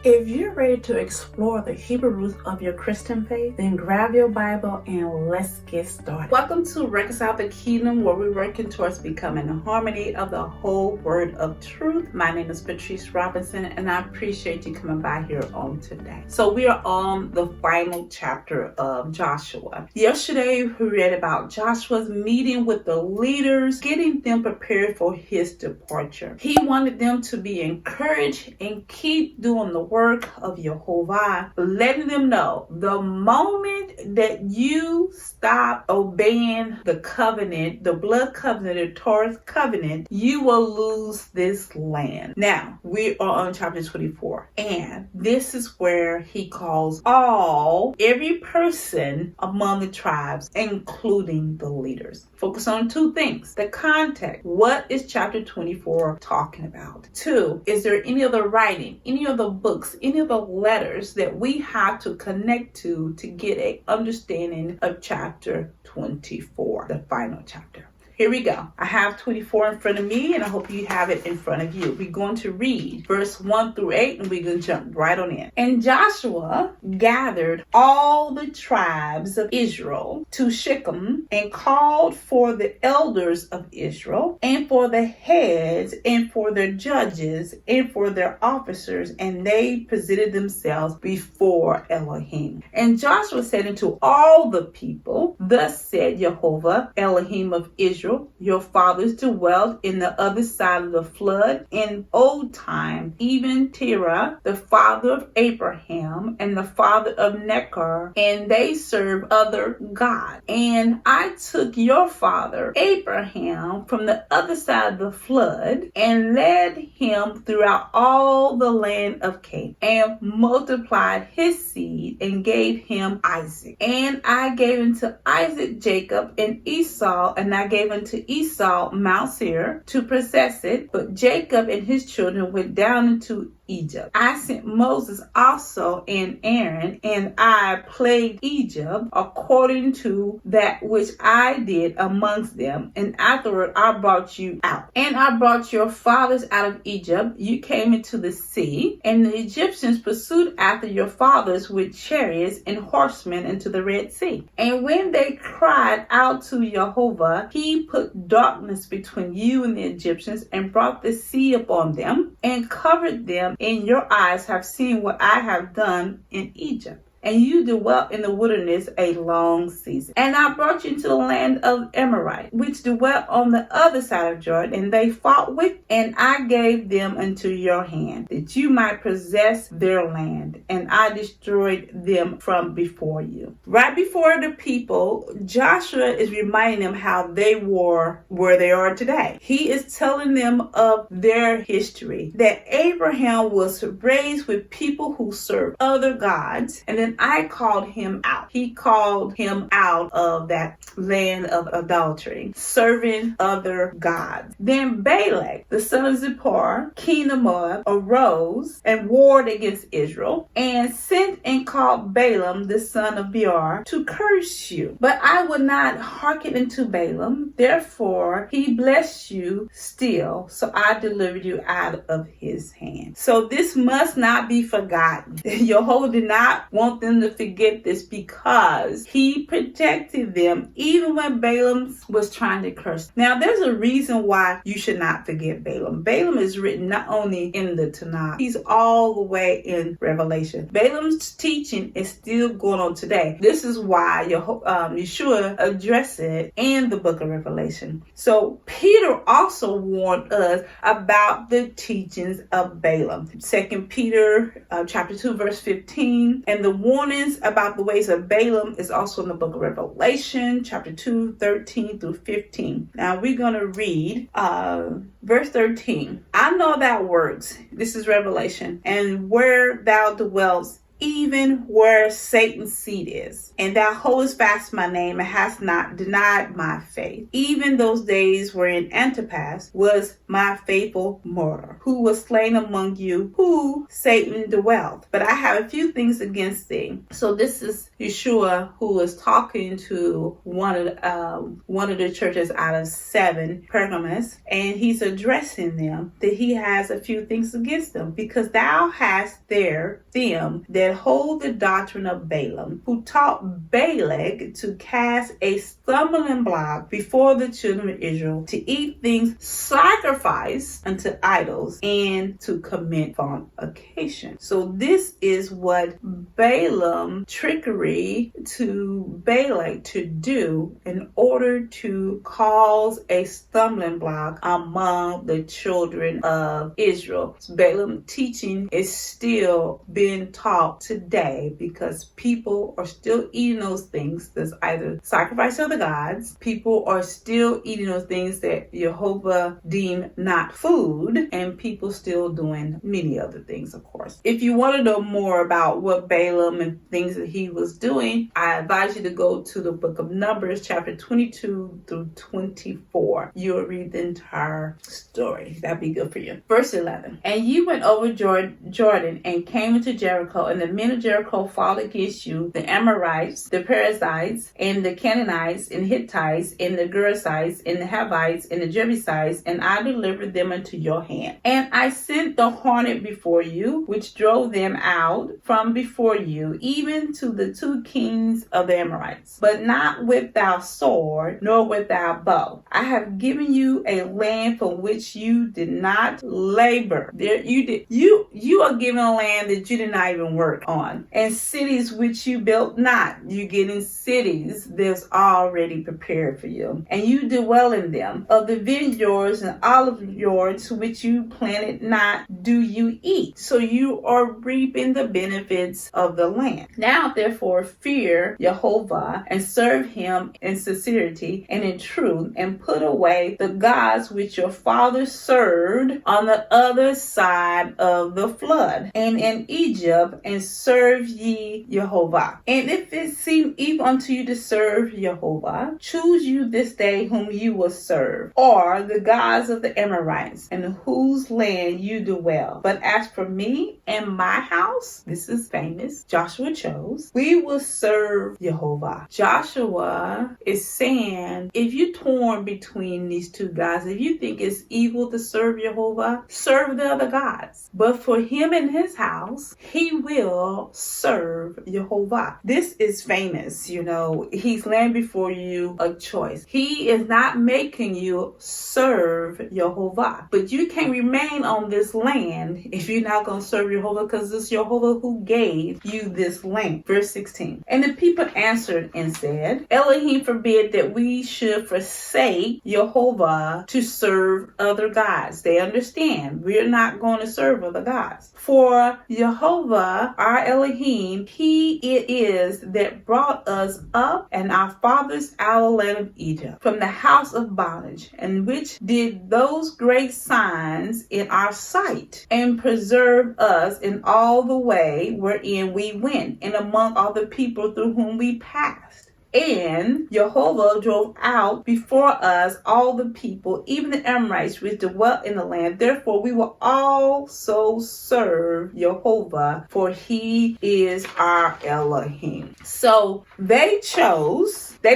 If you're ready to explore the Hebrew roots of your Christian faith, then grab your Bible and let's get started. Welcome to Reconcile the Kingdom, where we're working towards becoming the harmony of the whole word of truth. My name is Patrice Robinson, and I appreciate you coming by here on today. So we are on the final chapter of Joshua. Yesterday, we read about Joshua's meeting with the leaders, getting them prepared for his departure. He wanted them to be encouraged and keep doing the work of Yehovah, letting them know the moment that you stop obeying the covenant, the blood covenant, the Torah covenant, you will lose this land. Now, we are on chapter 24, and this is where he calls every person among the tribes, including the leaders. Focus on two things: the context. What is chapter 24 talking about? 2, is there any other writing, any other books, any of the letters that we have to connect to get an understanding of chapter 24, the final chapter? Here we go. I have 24 in front of me, and I hope you have it in front of you. We're going to read verse 1 through 8, and we're going to jump right on in. And Joshua gathered all the tribes of Israel to Shechem and called for the elders of Israel and for the heads and for their judges and for their officers, and they presented themselves before Elohim. And Joshua said unto all the people, Thus said Yehovah, Elohim of Israel, your fathers dwelt in the other side of the flood in old time, even Terah, the father of Abraham, and the father of Nechor, and they served other gods. And I took your father Abraham from the other side of the flood and led him throughout all the land of Canaan, and multiplied his seed and gave him Isaac. And I gave unto Isaac Jacob and Esau, and I gave unto Esau Mount Seir to possess it, but Jacob and his children went down into Egypt. I sent Moses also and Aaron, and I plagued Egypt according to that which I did amongst them. And afterward I brought you out. And I brought your fathers out of Egypt. You came into the sea, and the Egyptians pursued after your fathers with chariots and horsemen into the Red Sea. And when they cried out to Yehovah, he put darkness between you and the Egyptians, and brought the sea upon them, and covered them. And your eyes have seen what I have done in Egypt. And you dwelt in the wilderness a long season. And I brought you into the land of Amorite, which dwelt on the other side of Jordan, and they fought with, and I gave them into your hand, that you might possess their land, and I destroyed them from before you. Right before the people, Joshua is reminding them how they were where they are today. He is telling them of their history, that Abraham was raised with people who served other gods, and then I called him out. He called him out of that land of adultery, serving other gods. Then Balak, the son of Zippor, king of Moab, arose and warred against Israel, and sent and called Balaam, the son of Beor, to curse you. But I would not hearken unto Balaam. Therefore he blessed you still, so I delivered you out of his hand. So this must not be forgotten. Yehovah did not want them to forget this, because he protected them even when Balaam was trying to curse. Now, there's a reason why you should not forget Balaam. Balaam is written not only in the Tanakh, he's all the way in Revelation. Balaam's teaching is still going on today. This is why Yeshua addressed it in the book of Revelation. So Peter also warned us about the teachings of Balaam. 2 Peter chapter 2 verse 15, and the warnings about the ways of Balaam is also in the book of Revelation, chapter 2, 13 through 15. Now we're going to read verse 13. I know thy works, this is Revelation, and where thou dwellest even where Satan's seat is. And thou holdest fast my name and hast not denied my faith. Even those days wherein Antipas was my faithful martyr, who was slain among you, who Satan dwelled. But I have a few things against thee. So this is Yeshua who is talking to one of the churches out of 7, Pergamos, and he's addressing them that he has a few things against them, because thou hast there them that hold the doctrine of Balaam, who taught Balak to cast a stumbling block before the children of Israel, to eat things sacrificed unto idols, and to commit fornication. So this is what Balaam trickery to Balak to do in order to cause a stumbling block among the children of Israel. Balaam teaching is still being taught today because people are still eating those things that's either sacrifice to the gods. People are still eating those things that Yehovah deemed not food, and people still doing many other things, of course. If you want to know more about what Balaam and things that he was doing, I advise you to go to the book of Numbers, chapter 22 through 24. You'll read the entire story. That'd be good for you. Verse 11. And you went over Jordan and came into Jericho, and the men of Jericho fought against you, the Amorites, the Perizzites, and the Canaanites, and Hittites, and the Gerasites, and the Hivites, and the Jebusites, and I delivered them into your hand. And I sent the hornet before you, which drove them out from before you, even to the 2 kings of the Amorites, but not with thy sword, nor with thy bow. I have given you a land for which you did not labor. You are given a land that you did not even work on, and cities which you built not. You get in cities that's already prepared for you, and you dwell in them. Of the vineyards and olive yards which you planted not, do you eat. So you are reaping the benefits of the land. Now therefore fear Yehovah and serve him in sincerity and in truth, and put away the gods which your fathers served on the other side of the flood and in Egypt, and serve ye Yehovah. And if it seem evil unto you to serve Yehovah, choose you this day whom you will serve, or the gods of the Amorites, in whose land you dwell. But as for me and my house, this is famous, Joshua chose, we will serve Yehovah. Joshua is saying, if you're torn between these two gods, if you think it's evil to serve Yehovah, serve the other gods. But for him and his house, he will serve Yehovah. This is famous, he's laying before you a choice. He is not making you serve Yehovah, but you can't remain on this land if you're not going to serve Yehovah, because it's Yehovah who gave you this land. Verse 16. And the people answered and said, Elohim forbid that we should forsake Yehovah to serve other gods. They understand we're not going to serve other gods. For Yehovah, our Elohim, he it is that brought us up and our fathers out of the land of Egypt, from the house of bondage, and which did those great signs in our sight, and preserved us in all the way wherein we went, and among all the people through whom we passed. And Yehovah drove out before us all the people, even the Amorites which dwelt in the land. Therefore we will also serve Yehovah, for he is our Elohim. So they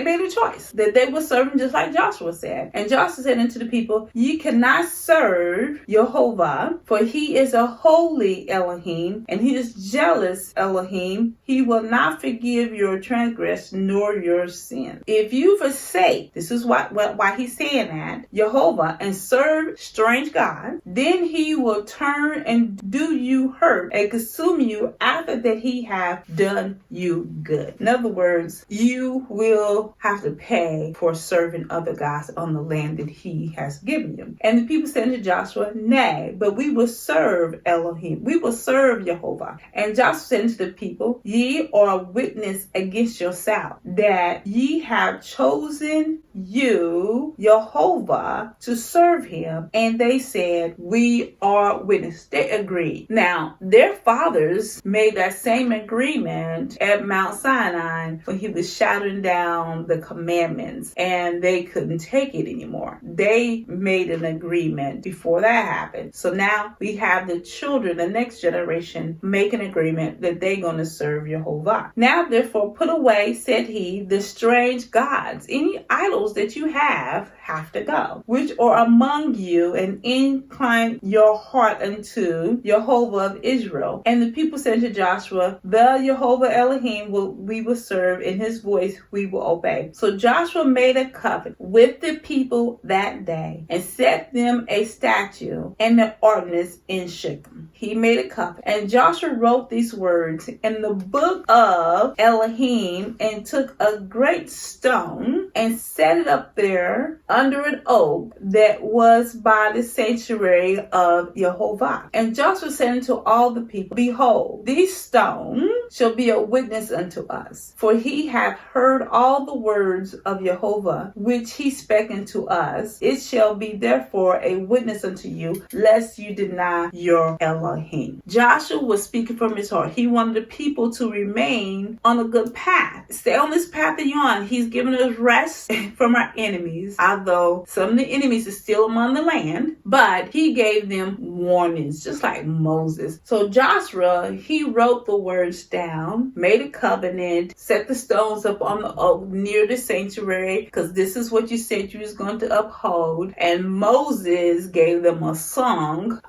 made a choice that they would serve him, just like Joshua said. And Joshua said unto the people, ye cannot serve Yehovah, for he is a holy Elohim, and he is jealous Elohim. He will not forgive your transgression nor your sin. If you forsake, this is why he's saying that, Yehovah, and serve strange gods, then he will turn and do you hurt and consume you after that he hath done you good. In other words, you will have to pay for serving other gods on the land that he has given you. And the people said to Joshua, nay, but we will serve Elohim. We will serve Yehovah. And Joshua said unto the people, ye are a witness against yourself, that ye have chosen you, Yehovah, to serve him. And they said, we are witnesses. They agreed. Now, their fathers made made that same agreement at Mount Sinai when he was shouting down the commandments and they couldn't take it anymore. They made an agreement before that happened. So now we have the children, the next generation, make an agreement that they're going to serve Yehovah. Now, therefore, put away, said he, the strange gods. Any idols that you have to go, which are among you, and incline your heart unto Yehovah of Israel. And the people said to Joshua, the Yehovah Elohim we will serve, and his voice we will obey. So Joshua made a covenant with the people that day and set them a statue and an ordinance in Shechem. He made a covenant. And Joshua wrote these words in the book of Elohim and took a great stone and set it up there under an oak that was by the sanctuary of Yehovah. And Joshua said unto all the people, behold, this stone shall be a witness unto us, for he hath heard all the words of Yehovah, which he spake unto us. It shall be therefore a witness unto you, lest you deny your Elohim. Joshua was speaking from his heart. He wanted the people to remain on a good path. Stay on this path that you're on. He's given us rest from our enemies, although some of the enemies are still among the land, but he gave them warnings, just like Moses. So Joshua, he wrote the words down, made a covenant, set the stones up on the oak near the sanctuary, because this is what you said you was going to uphold. And Moses gave them a song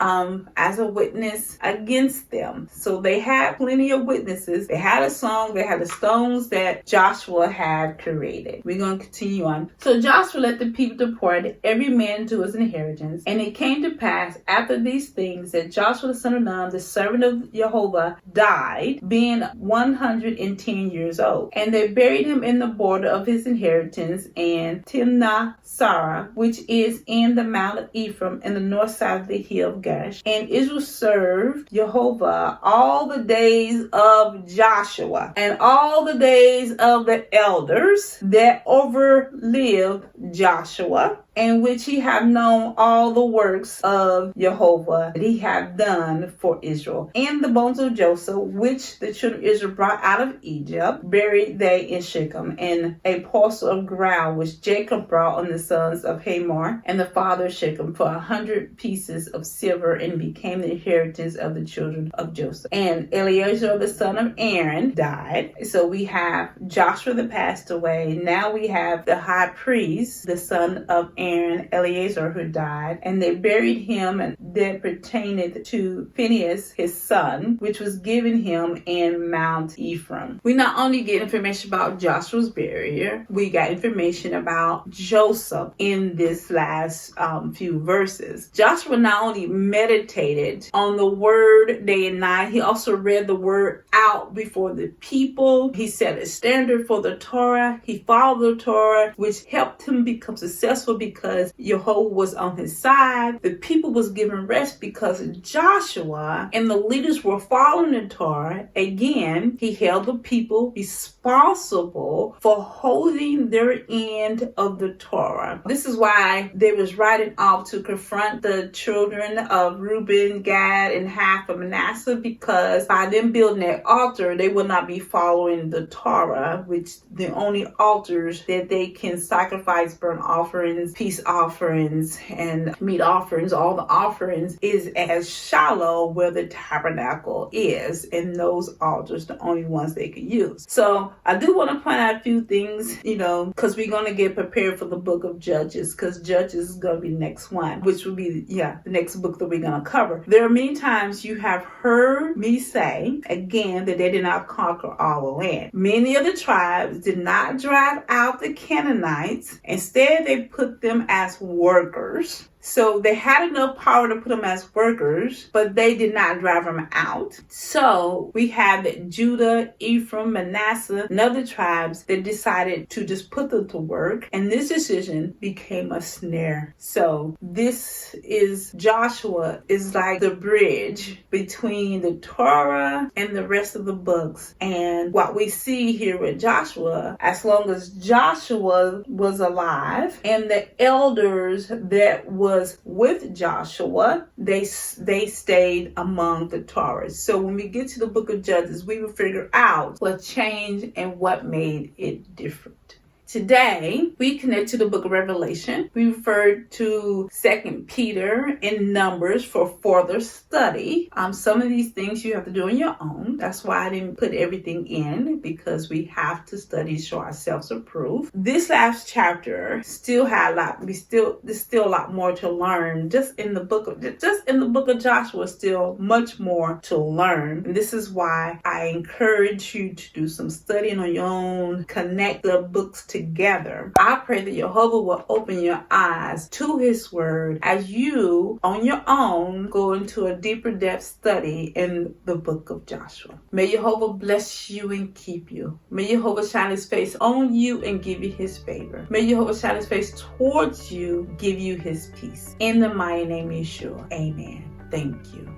as a witness against them. So they had plenty of witnesses. They had a song, they had the stones that Joshua had created. We're going to continue on. So Joshua let the people depart, every man to his inheritance. And it came to pass after these things that Joshua the son of Nun, the servant of Yehovah, died, being 110 years old. And they buried him in the border of his inheritance in Timnath Sarah, which is in the mount of Ephraim, in the north side of the hill of Gash. And Israel served Yehovah all the days of Joshua and all the days of the elders that overlived Joshua, in which he have known all the works of Yehovah that he had done for Israel. And the bones of Joseph, which the children of Israel brought out of Egypt, buried they in Shechem, and a parcel of ground which Jacob brought on the sons of Hamor and the father of Shechem for 100 pieces of silver, and became the inheritance of the children of Joseph. And Eleazar the son of Aaron died. So we have Joshua that passed away. Now we have the high priest, the son of Aaron, Eleazar, who died, and they buried him, and that pertained to Phinehas his son, which was given him in Mount Ephraim. We not only get information about Joshua's burial, we got information about Joseph in this last few verses. Joshua not only meditated on the word day and night, he also read the word out before the people. He set a standard for the Torah. He followed the Torah, which helped him become successful because Yehovah was on his side. The people was given rest because Joshua and the leaders were following the Torah. Again, he held the people responsible for holding their end of the Torah. This is why they was writing off to confront the children of Reuben, Gad, and half of Manasseh, because by them building that altar, they will not be following the Torah, which the only altars that they can sacrifice burnt offerings, peace offerings, and meat offerings, all the offerings is as Shalom, where the tabernacle is, and those altars the only ones they can use. So I do want to point out a few things, because we're going to get prepared for the book of Judges, because Judges is going to be the next one, which will be the next book that we're going to cover. There are many times you have heard me say again that they did not conquer all the land. Many of the tribes did not drive out the Canaanites. Instead, they put them as workers. So they had enough power to put them as workers, but they did not drive them out. So we have Judah, Ephraim, Manasseh, and other tribes that decided to just put them to work. And this decision became a snare. So this is Joshua is like the bridge between the Torah and the rest of the books. And what we see here with Joshua, as long as Joshua was alive and the elders that were was with Joshua, they stayed among the Taurus. So when we get to the book of Judges, we will figure out what changed and what made it different. Today, we connect to the book of Revelation. We referred to 2 Peter and Numbers for further study. Some of these things you have to do on your own. That's why I didn't put everything in, because we have to study to show ourselves approved. This last chapter still had a lot. There's still a lot more to learn. Just in the book of Joshua, still much more to learn. And this is why I encourage you to do some studying on your own. Connect the books together. I pray that Yehovah will open your eyes to his word as you, on your own, go into a deeper depth study in the book of Joshua. May Yehovah bless you and keep you. May Yehovah shine his face on you and give you his favor. May Yehovah shine his face towards you, give you his peace. In the mighty name of Yeshua, amen. Thank you.